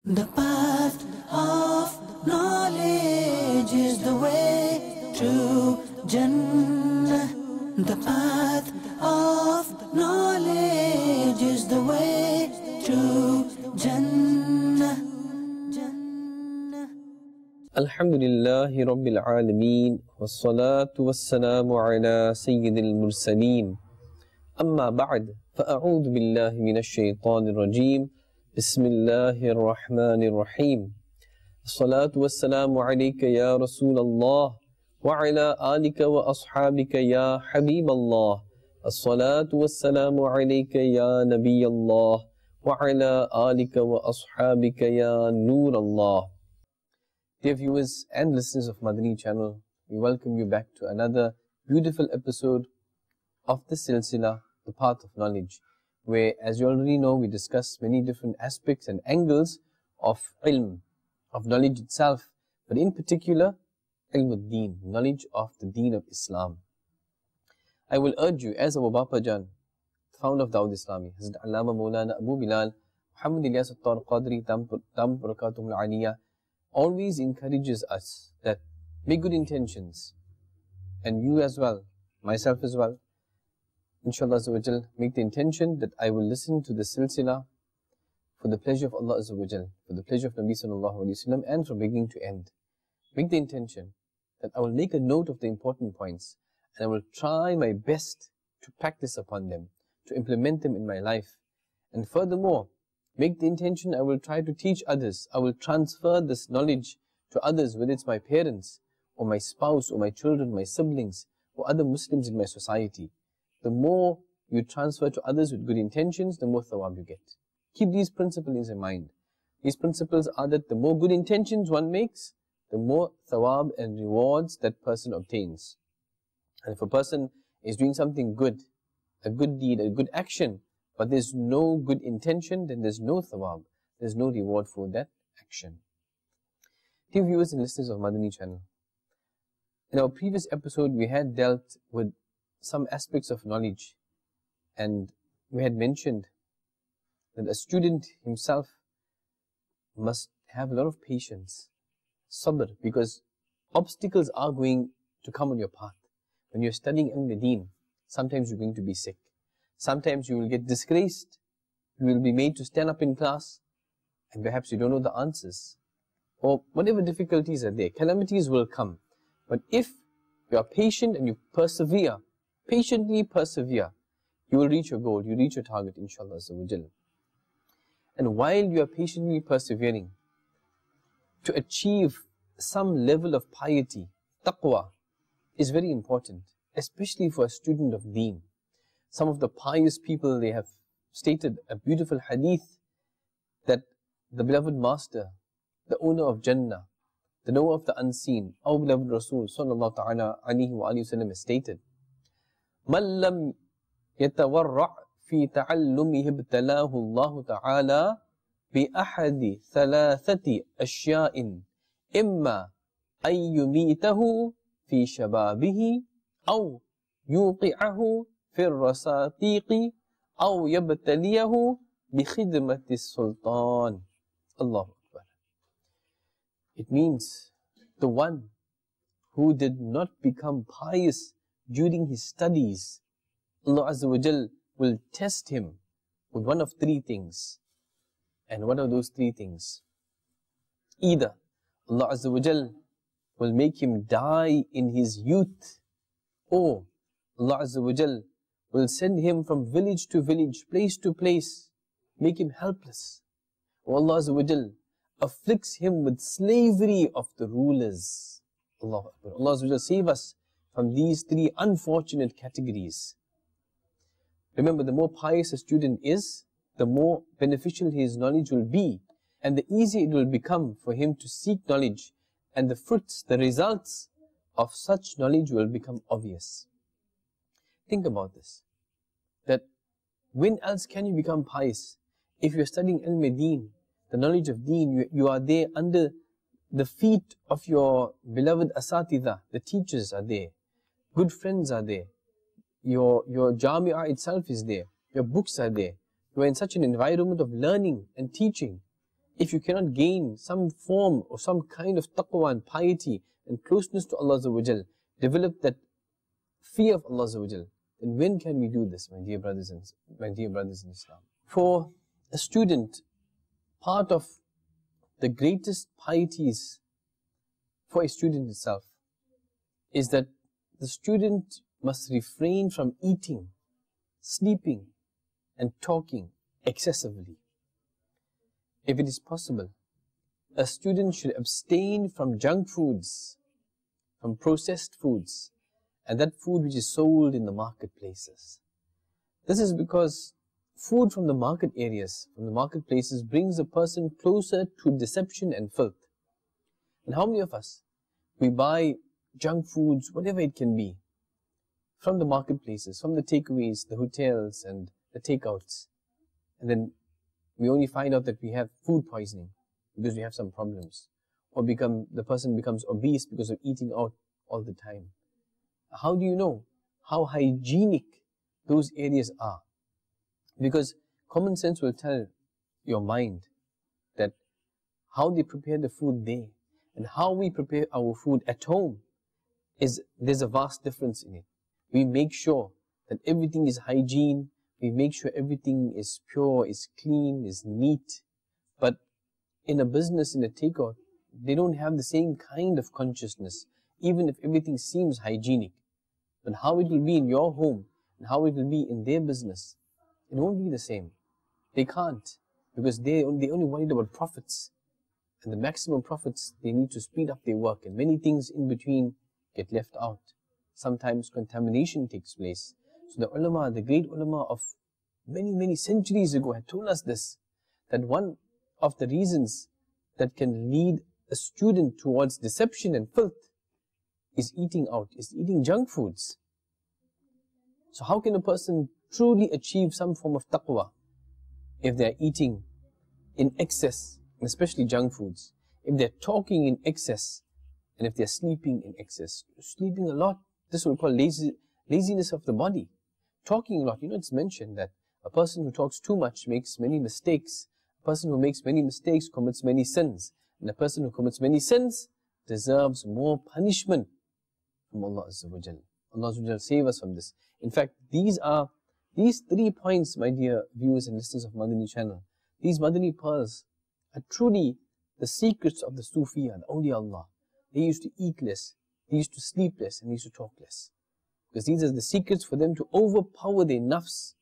The path of knowledge is the way to Jannah. The path of knowledge is the way to Jannah. Alhamdulillahi Rabbil Alameen, wassalatu wassalamu ala Sayyidil Mursaleen. Amma ba'd, fa'a'udhu billahi minash shaitanir rajim. Bismillahir Rahmanir Rahim. As-salatu wassalamu alayka ya Rasulallah, wa ala alika wa ashabika ya Habiballah. As-salatu wassalamu alayka ya Nabiyallah, wa ala alika wa ashabika ya Nurallah. Dear viewers and listeners of Madani Channel, we welcome you back to another beautiful episode of the Silsila, the Path of Knowledge, where, as you already know, we discuss many different aspects and angles of ilm, of knowledge itself, but in particular, ilm al-deen, knowledge of the deen of Islam. I will urge you, as Abu Bapa Jan, founder of Dawat Islami, Hazrat Allama Maulana Abu Bilal, Muhammad Ilyas Attar Qadri, Dam Barakatuhum Al-Aliyah, always encourages us that make good intentions, and you as well, myself as well, inshallah make the intention that I will listen to the silsila for the pleasure of Allah for the pleasure of Nabi Sallallahu Alaihi Wasallam, and from beginning to end. Make the intention that I will make a note of the important points, and I will try my best to practice upon them, to implement them in my life. And furthermore, make the intention I will try to teach others, I will transfer this knowledge to others, whether it's my parents, or my spouse, or my children, my siblings, or other Muslims in my society. The more you transfer to others with good intentions, the more thawab you get. Keep these principles in mind. These principles are that the more good intentions one makes, the more thawab and rewards that person obtains. And if a person is doing something good, a good deed, a good action, but there's no good intention, then there's no thawab, there's no reward for that action. Dear viewers and listeners of Madani Channel, in our previous episode we had dealt with some aspects of knowledge, and we had mentioned that a student himself must have a lot of patience, sabr, because obstacles are going to come on your path. When you're studying al-Deen, sometimes you're going to be sick. Sometimes you will get disgraced, you will be made to stand up in class, and perhaps you don't know the answers. Or whatever difficulties are there, calamities will come. But if you are patient and you persevere, patiently persevere, you will reach your goal, you reach your target, inshallah. And while you are patiently persevering, to achieve some level of piety, taqwa, is very important, especially for a student of deen. Some of the pious people, they have stated a beautiful hadith that the beloved master, the owner of Jannah, the knower of the unseen, our beloved Rasul sallallahu ta'ala alayhi wa sallam has stated, مَنْ لَمْ يَتَوَرَّعْ فِي تَعَلُّمِهِ ابْتَلَاهُ اللَّهُ تَعَالَى بِأَحَدِ ثَلَاثَةِ أَشْيَاءٍ إِمَّا أَن يُمِيتَهُ فِي شَبَابِهِ أَوْ يُوقِعَهُ في الرصاتيق أو يبتليه بخدمة السلطان. Allahu Akbar. It means the one who did not become pious during his studies, Allah Azza wa Jal will test him with one of three things. And what are those three things? Either Allah Azza wa Jal will make him die in his youth, or Allah Azza wa Jal will send him from village to village, place to place, make him helpless. Or Allah Azza wa Jal afflicts him with slavery of the rulers. Allahu Akbar. Allah Azza wa Jal save us from these three unfortunate categories. Remember, the more pious a student is, the more beneficial his knowledge will be, and the easier it will become for him to seek knowledge, and the fruits, the results of such knowledge will become obvious. Think about this, that when else can you become pious? If you're studying ilm-deen, the knowledge of deen, you are there under the feet of your beloved asatidha, the teachers are there, good friends are there, your jami'ah itself is there, your books are there, you are in such an environment of learning and teaching. if you cannot gain some form or some kind of taqwa and piety and closeness to Allah Azza wa Jal, develop that fear of Allah Azza wa Jal, then when can we do this, my dear brothers in Islam? For a student, part of the greatest pieties for a student itself is that the student must refrain from eating, sleeping and talking excessively. If it is possible, a student should abstain from junk foods, from processed foods, and that food which is sold in the marketplaces. This is because food from the market areas, from the marketplaces, brings a person closer to deception and filth. And how many of us, we buy junk foods, whatever it can be, from the marketplaces, from the takeaways, the hotels and the takeouts, and then we only find out that we have food poisoning because we have some problems, or the person becomes obese because of eating out all the time. How do you know how hygienic those areas are? Because common sense will tell your mind that how they prepare the food there and how we prepare our food at home, there's a vast difference in it. We make sure that everything is hygiene, we make sure everything is pure, is clean, is neat. But in a business, in a takeout, they don't have the same kind of consciousness, even if everything seems hygienic. But how it will be in your home and how it will be in their business, it won't be the same. They can't, because they only worried about profits. And the maximum profits, they need to speed up their work, and many things in between get left out. Sometimes contamination takes place. So the ulama, the great ulama of many centuries ago had told us this, that one of the reasons that can lead a student towards deception and filth is eating out, is eating junk foods. So how can a person truly achieve some form of taqwa if they are eating in excess, especially junk foods, if they're talking in excess, and if they're sleeping in excess? Sleeping a lot, this we call laziness of the body. Talking a lot, it's mentioned that a person who talks too much makes many mistakes. A person who makes many mistakes commits many sins. And a person who commits many sins deserves more punishment from Allah Azza wa Jal. Allah Azza wa Jal save us from this. In fact, these 3 points, my dear viewers and listeners of Madani Channel, these Madani pearls are truly the secrets of the Sufiya, the awliya Allah. They used to eat less, they used to sleep less, and they used to talk less. Because these are the secrets for them to overpower their nafs,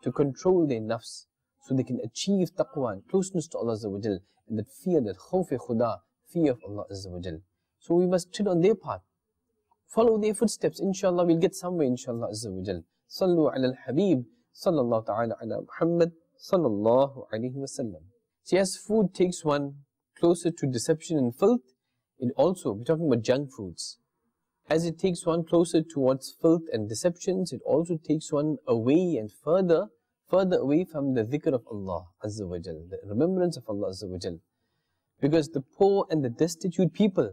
to control their nafs, so they can achieve taqwa and closeness to Allah Azza wa Jal, and that fear, that khawf khuda, fear of Allah Azza wa Jal. So we must tread on their path, follow their footsteps. Inshallah, we'll get somewhere, inshallah Azza wa Jal. Sallu ala al-Habib, sallallahu ta'ala ala Muhammad, sallallahu alayhi wa sallam. See, as food takes one closer to deception and filth, it also, we're talking about junk foods, as it takes one closer towards filth and deceptions, it also takes one away and further away from the dhikr of Allah Azza wa Jal, the remembrance of Allah Azza wa Jal. Because the poor and the destitute people,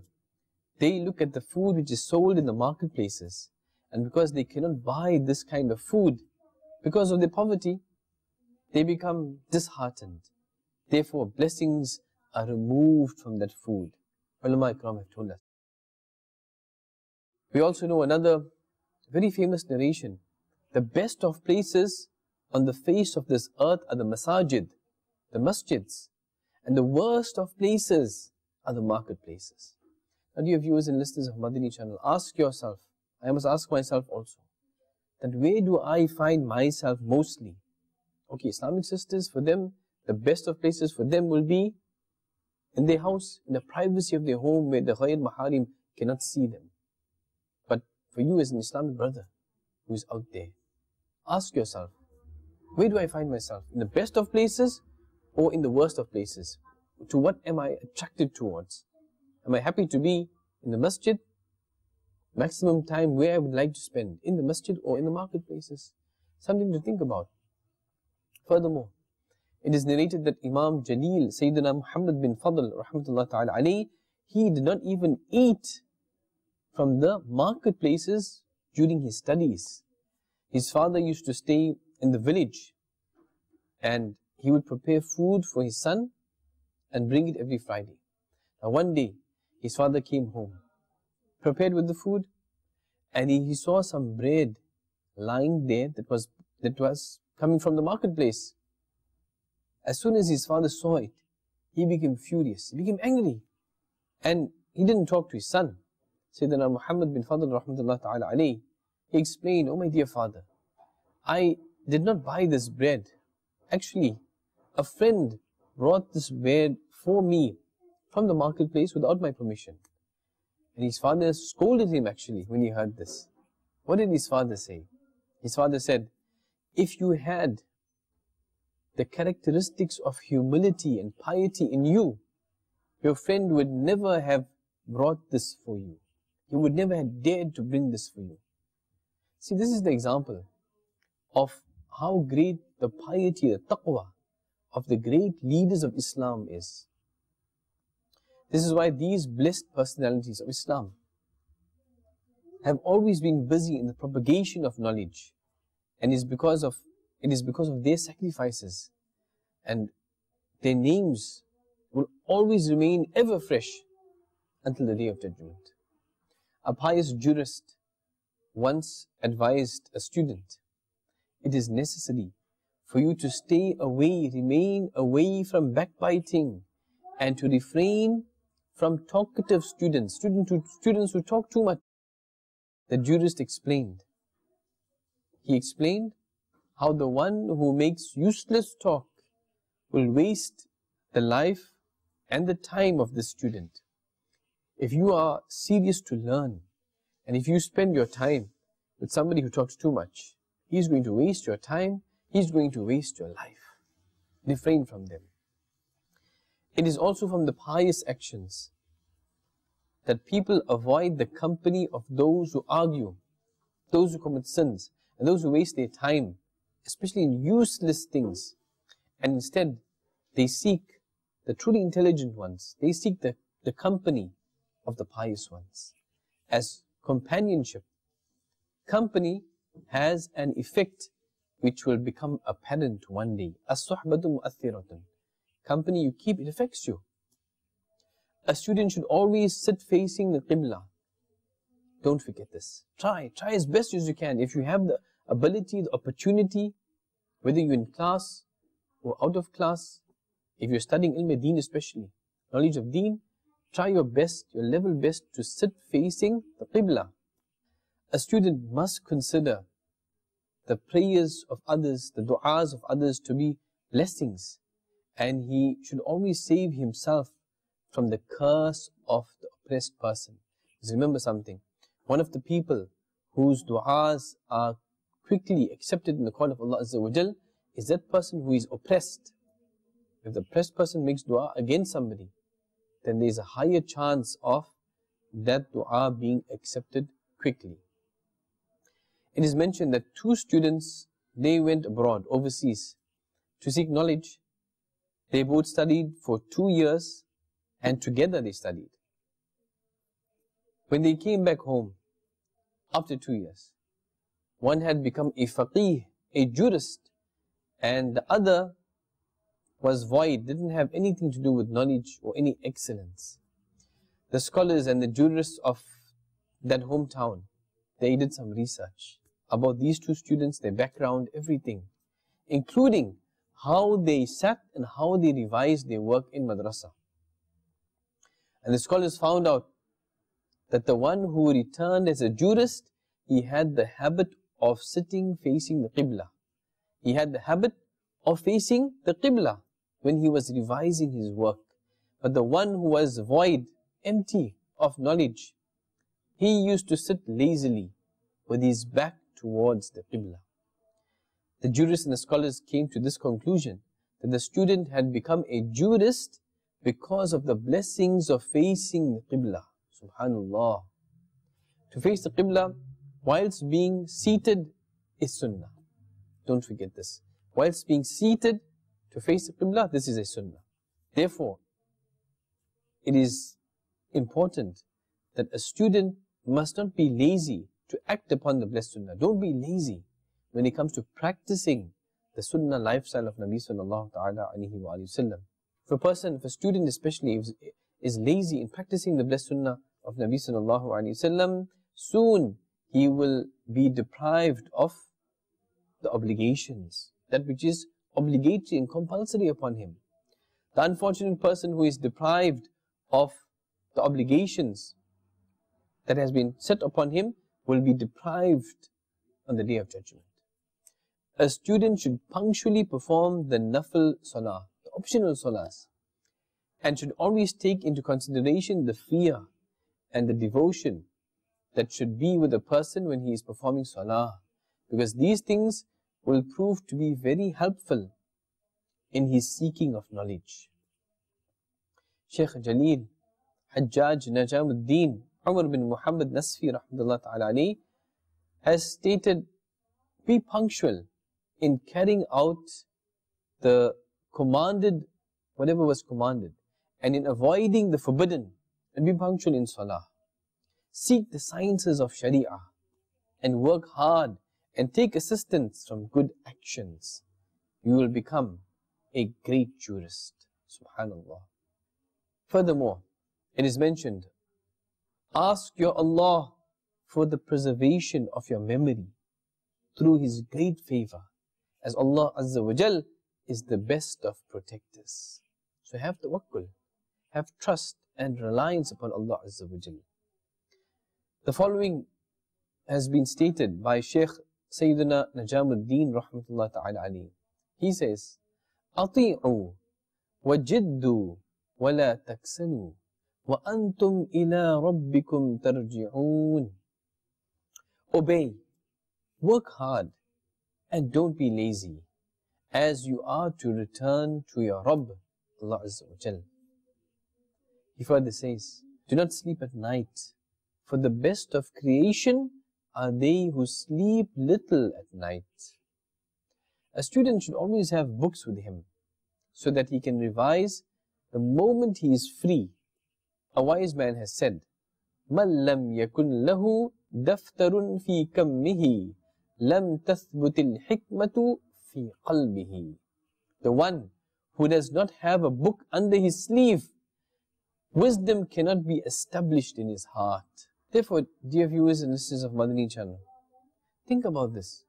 they look at the food which is sold in the marketplaces, and because they cannot buy this kind of food, because of their poverty, they become disheartened. Therefore, blessings are removed from that food. Ulama Ikram have told us. We also know another very famous narration. The best of places on the face of this earth are the masajid, the masjids. And the worst of places are the marketplaces. Now, dear viewers and listeners of Madani Channel, ask yourself, I must ask myself also, that where do I find myself mostly? Okay, Islamic sisters, for them, the best of places for them will be in their house, in the privacy of their home, where the ghayr maharim cannot see them. But for you as an Islamic brother who is out there, ask yourself, where do I find myself? In the best of places or in the worst of places? To what am I attracted towards? Am I happy to be in the masjid? Maximum time where I would like to spend, in the masjid or in the marketplaces? Something to think about. Furthermore, it is narrated that Imam Jalil, Sayyidina Muhammad bin Fadl, rahmatullah ta'ala alayhi, he did not even eat from the marketplaces during his studies. His father used to stay in the village, and he would prepare food for his son, and bring it every Friday. Now one day, his father came home, prepared with the food, and he saw some bread lying there that was coming from the marketplace. As soon as his father saw it, he became furious, he became angry, and he didn't talk to his son. Sayyidina Muhammad bin Fadl rahmatullah ta'ala alayhi, he explained, "Oh my dear father, I did not buy this bread. Actually, a friend brought this bread for me from the marketplace without my permission." And his father scolded him actually when he heard this. What did his father say? His father said, "If you had the characteristics of humility and piety in you, your friend would never have brought this for you. He would never have dared to bring this for you." See, this is the example of how great the piety, the taqwa of the great leaders of Islam is. This is why these blessed personalities of Islam have always been busy in the propagation of knowledge, and it is because of their sacrifices, and their names will always remain ever fresh until the Day of Judgment. A pious jurist once advised a student, "It is necessary for you to stay away, remain away from backbiting, and to refrain from talkative students who talk too much." The jurist explained. He explained how the one who makes useless talk will waste the life and the time of the student. If you are serious to learn, and if you spend your time with somebody who talks too much, he's going to waste your time, he's going to waste your life. Refrain from them. It is also from the pious actions that people avoid the company of those who argue, those who commit sins, and those who waste their time, especially in useless things, and instead they seek the truly intelligent ones, they seek the company of the pious ones. As companionship, company has an effect which will become apparent one day. As-suhbatu mu'athiratun. Company you keep, it affects you. A student should always sit facing the Qibla. Don't forget this. Try as best as you can. If you have the ability, the opportunity, whether you're in class or out of class, if you're studying ilm deen especially, knowledge of deen, try your best, your level best to sit facing the Qibla. A student must consider the prayers of others, the du'as of others to be blessings, and he should always save himself from the curse of the oppressed person. Because remember something, one of the people whose du'as are quickly accepted in the court of Allah Azza wa Jal is that person who is oppressed. If the oppressed person makes dua against somebody, then there is a higher chance of that dua being accepted quickly. It is mentioned that two students, they went abroad, overseas, to seek knowledge. They both studied for 2 years, and together they studied. When they came back home, after 2 years, one had become a faqih, a jurist, and the other was void, didn't have anything to do with knowledge or any excellence. The scholars and the jurists of that hometown, they did some research about these two students, their background, everything, including how they sat and how they revised their work in madrasa. And the scholars found out that the one who returned as a jurist, he had the habit of sitting facing the Qibla. He had the habit of facing the Qibla when he was revising his work. But the one who was void, empty of knowledge, he used to sit lazily with his back towards the Qibla. The jurists and the scholars came to this conclusion, that the student had become a jurist because of the blessings of facing the Qibla. Subhanallah. To face the Qibla whilst being seated is sunnah. Don't forget this. Whilst being seated to face the Qibla, this is a sunnah. Therefore, it is important that a student must not be lazy to act upon the blessed sunnah. Don't be lazy when it comes to practicing the sunnah lifestyle of Nabi sallallahu ta'ala alayhi wa sallam. If a student especially is lazy in practicing the blessed sunnah of Nabi sallallahu alaihi wasallam, soon he will be deprived of the obligations, that which is obligatory and compulsory upon him. The unfortunate person who is deprived of the obligations that has been set upon him will be deprived on the Day of Judgment. A student should punctually perform the nafil salah, the optional salahs, and should always take into consideration the fear and the devotion that should be with a person when he is performing salah, because these things will prove to be very helpful in his seeking of knowledge. Shaykh Jalil Hajjaj Najamuddin Umar bin Muhammad Nasfi rahmatullah ta'ala alayhi has stated, be punctual in carrying out the commanded, whatever was commanded, and in avoiding the forbidden, and be punctual in salah. Seek the sciences of sharia and work hard and take assistance from good actions. You will become a great jurist. Subhanallah. Furthermore, it is mentioned, ask your Allah for the preservation of your memory through His great favor, as Allah Azza wa Jal is the best of protectors. So have tawakkul, have trust and reliance upon Allah Azza wa Jal. The following has been stated by Shaykh Sayyidina Najamuddin rahmatullah ta'ala alayhi. He says, أطيعوا وجدوا ولا تكسلوا وأنتم إلى ربكم ترجعون. Obey, work hard, and don't be lazy, as you are to return to your Rabb, Allah Azza wa Jal. He further says, do not sleep at night, for the best of creation are they who sleep little at night. A student should always have books with him, so that he can revise the moment he is free. A wise man has said, مَنْ لَمْ يَكُنْ لَهُ دَفْتَرٌ فِي كَمِّهِ لَمْ تَثْبُتِ الْحِكْمَةُ فِي قَلْبِهِ. The one who does not have a book under his sleeve, wisdom cannot be established in his heart. Therefore, dear viewers and listeners of Madani Channel, think about this.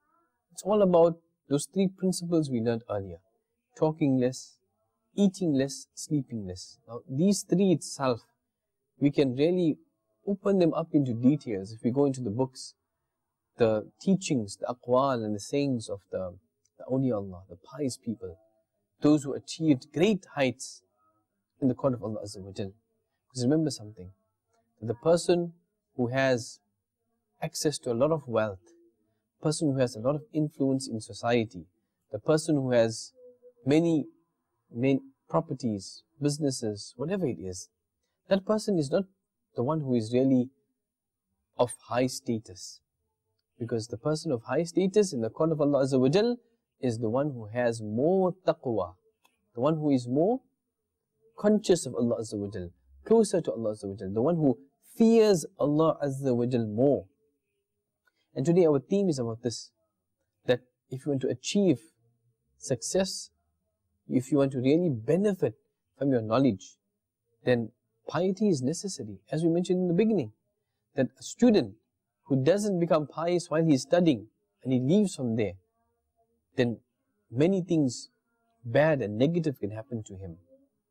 It's all about those three principles we learned earlier. Talking less, eating less, sleeping less. Now, these three itself, we can really open them up into details if we go into the books, the teachings, the aqwal and the sayings of the awliya Allah, the pious people, those who achieved great heights in the court of Allah Azza wa Jal. Because remember something, that the person who has access to a lot of wealth, the person who has a lot of influence in society, the person who has many properties, businesses, whatever it is, that person is not the one who is really of high status. Because the person of high status in the court of Allah Azza wa Jal is the one who has more taqwa, the one who is more conscious of Allah Azza wa Jal, closer to Allah Azza wa Jal, the one who fears Allah Azza wa Jal more. And today our theme is about this, that if you want to achieve success, if you want to really benefit from your knowledge, then piety is necessary. As we mentioned in the beginning, that a student who doesn't become pious while he is studying and he leaves from there, then many things bad and negative can happen to him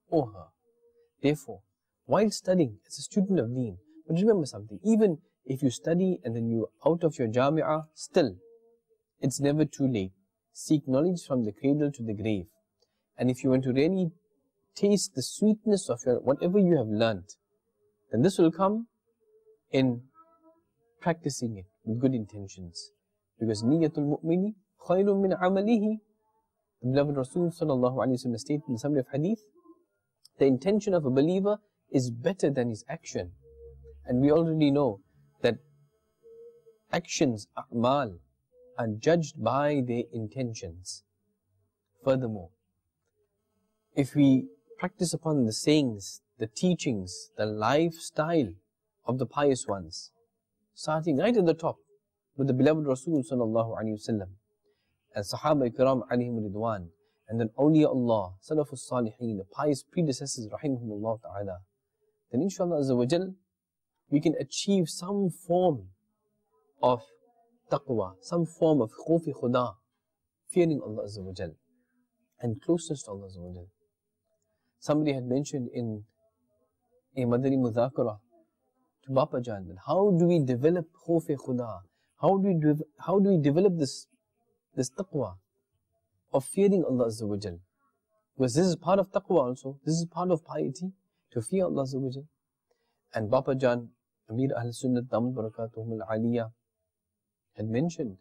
or her. Therefore, while studying as a student of deen, but remember something, even if you study and then you're out of your jami'ah, still, it's never too late. Seek knowledge from the cradle to the grave. And if you want to really taste the sweetness of your whatever you have learnt, then this will come in practicing it with good intentions. Because niyatul mu'mini khayrun min amalihi. The beloved Rasul sallallahu alayhi wa sallam stated in the summary of hadith, the intention of a believer is better than his action. And we already know that actions, a'mal, are judged by their intentions. Furthermore, if we practice upon the sayings, the teachings, the lifestyle of the pious ones, starting right at the top with the beloved Rasul sallallahu alaihi wasallam and Sahaba Ikram alayhim ridwan, and then awliya Allah, salafus salihin, the pious predecessors, rahimahumullah ta'ala, then inshallah azza wa jal, we can achieve some form of taqwa, some form of khawfi khuda, fearing Allah azza wa jal, and closeness to Allah azza wa jal. Somebody had mentioned in a Madani Mudhakara to Bapa Jan, that how do we develop khawfi khuda? How do we develop this taqwa of fearing Allah azza wa jal? Because this is part of taqwa also. This is part of piety, to fear Allah azza wa jal. And Bapa Jan, Amir Ahl Sunnat Damad Barakatuhum Al-Aliyah, had mentioned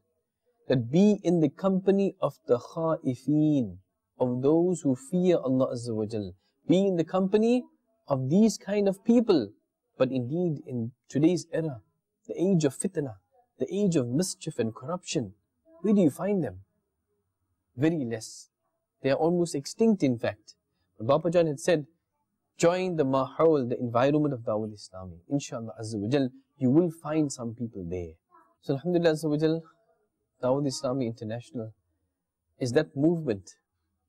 that be in the company of the khaifeen, of those who fear Allah azza wa jal. Be in the company of these kind of people. But indeed, in today's era, the age of fitna, the age of mischief and corruption, where do you find them? Very less. They are almost extinct, in fact. But Bapa Jan had said, join the mahawal, the environment of Dawat Islami. Inshallah azza wa jal, you will find some people there. So alhamdulillah azza wa jal, Dawat Islami International is that movement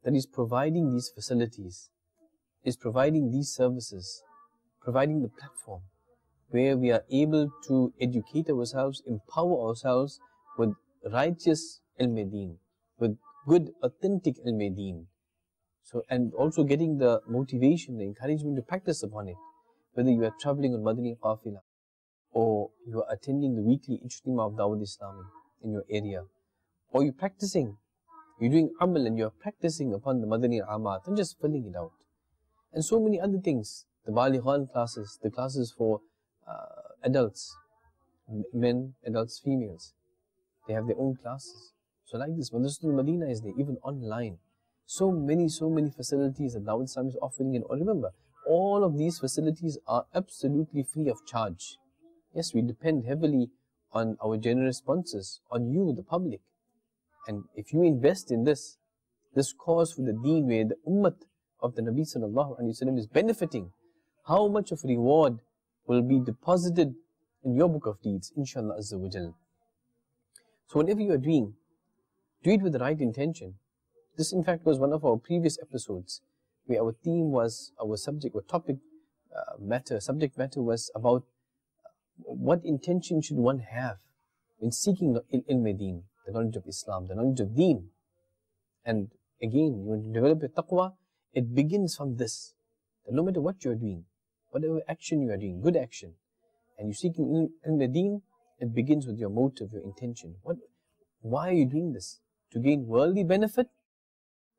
that is providing these facilities, is providing these services, providing the platform where we are able to educate ourselves, empower ourselves with righteous ilm-e-deen, with good, authentic ilm-e-deen. So, and also getting the motivation, the encouragement to practice upon it. Whether you are traveling on Madani Qafila, or you are attending the weekly Ijtima of Dawat Islami in your area, or you're practicing, you're doing amal and you're practicing upon the Madani Amat and just filling it out. And so many other things, the Balighan classes, the classes for adults, men, adults, females, they have their own classes. So like this, Madrasatul Madinah is there, even online. So many facilities that Dawat Islam is offering. And remember, all of these facilities are absolutely free of charge. Yes, we depend heavily on our generous sponsors, on you, the public. And if you invest in this cause for the deen, where the ummah of the Nabi sallallahu alaihi wasallam is benefiting, how much of reward will be deposited in your book of deeds, inshallah azza wa jal. So whatever you are doing, do it with the right intention. This in fact was one of our previous episodes, where our theme was, our subject matter was about what intention should one have in seeking ilm-e-deen, the knowledge of Islam, the knowledge of deen. And again, you want to develop your taqwa, it begins from this, that no matter what you are doing, whatever action you are doing, good action, and you're seeking ilm-e-deen, it begins with your motive, your intention. Why are you doing this? To gain worldly benefit,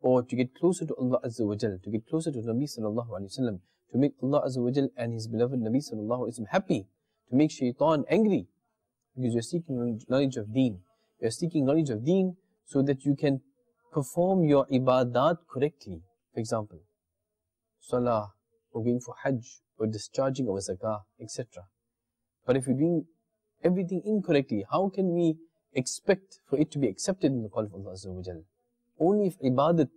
or to get closer to Allah azza wa jal, to get closer to Nabi sallallahu alaihi wasallam, to make Allah azza wa jal and His beloved Nabi sallallahu alaihi wasallam happy, to make shaitan angry, because you're seeking knowledge of deen. You're seeking knowledge of deen so that you can perform your ibadat correctly. For example, salah, or going for hajj, or discharging our zakah, etc. But if you're doing everything incorrectly, how can we expect for it to be accepted in the call of Allah azza wa jal? Only if ibadat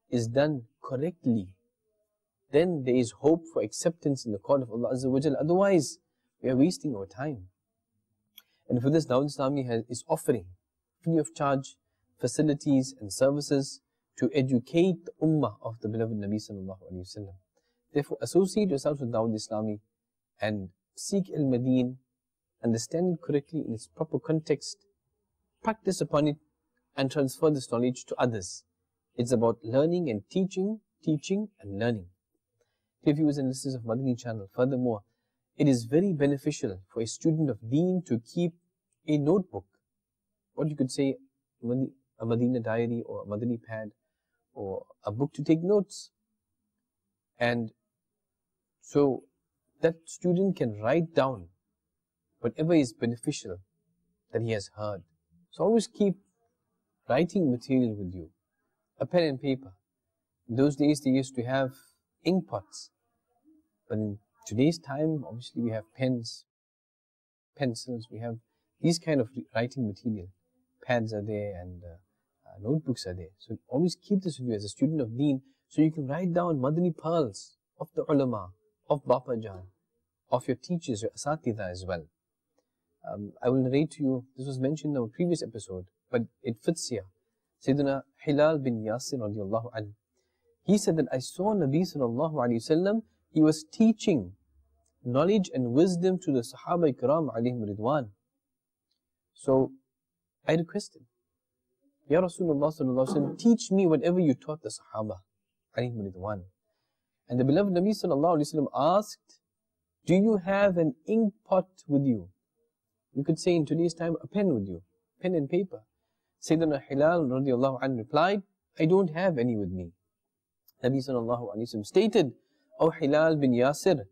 is done correctly, then there is hope for acceptance in the call of Allah azza wa jal. Otherwise, we are wasting our time. And for this, Dawat Islami is offering free of charge facilities and services to educate the ummah of the beloved Nabi sallallahu alaihi wasallam. Therefore, associate yourselves with Dawat Islami and seek ilm-e-deen, understand it correctly in its proper context, practice upon it, and transfer this knowledge to others. It's about learning and teaching and learning. Dear viewers and listeners of Madani Channel, furthermore, it is very beneficial for a student of deen to keep a notebook, what you could say a Madina diary or a Madani pad, or a book to take notes. And so that student can write down whatever is beneficial that he has heard. So always keep writing material with you, a pen and paper. In those days they used to have ink pots, but in today's time, obviously we have pens, pencils, we have these kind of writing material. Pads are there and notebooks are there. So always keep this with you as a student of deen, so you can write down Madani pearls of the ulama, of Bapa Jan, of your teachers, your asatidha as well. I will narrate to you, this was mentioned in our previous episode, but it fits here. Sayyidina Hilal bin Yasir radiallahu anhu, he said that I saw Nabi sallallahu alayhi wasallam, he was teaching knowledge and wisdom to the Sahaba Ikram alayhim ridwan. So I requested, Ya Rasulullah sallallahu alayhi wasallam, teach me whatever you taught the Sahaba alayhim ridwan. And the beloved Nabi sallallahu alayhi wasallam asked, do you have an ink pot with you? You could say in today's time, a pen with you, pen and paper. Sayyidina Hilal radiallahu anhu replied, I don't have any with me. Nabi sallallahu alayhi wasallam stated, O Hilal bin Yasir,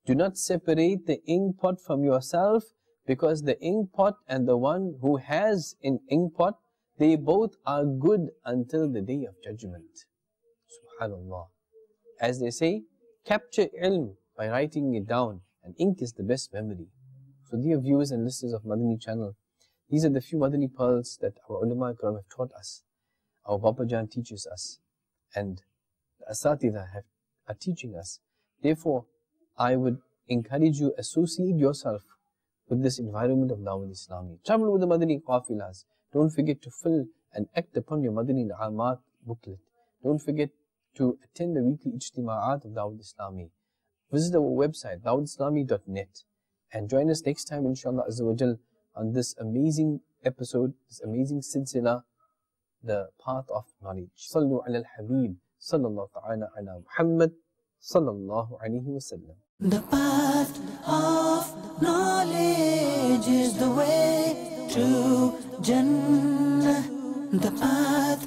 do not separate the ink pot from yourself, because the ink pot and the one who has an ink pot, they both are good until the day of judgment. Subhanallah. As they say, capture ilm by writing it down, and ink is the best memory. So dear viewers and listeners of Madani Channel, these are the few Madani pearls that our ulama Ikram have taught us. Our Baba Jan teaches us, and the Asatidha are teaching us. Therefore, I would encourage you, associate yourself with this environment of Dawat Islami. Travel with the Madani Qafilas. Don't forget to fill and act upon your Madani Na'amat booklet. Don't forget to attend the weekly Ijtima'at of Dawat Islami. Visit our website, dawatislami.net, and join us next time, inshallah Azza wa Jal, on this amazing episode, this amazing silsila, the path of knowledge. Sallu ala al-Habib, sallallahu ta'ala ala Muhammad, sallallahu alayhi wa sallam. The path of knowledge is the way to Jannah. The path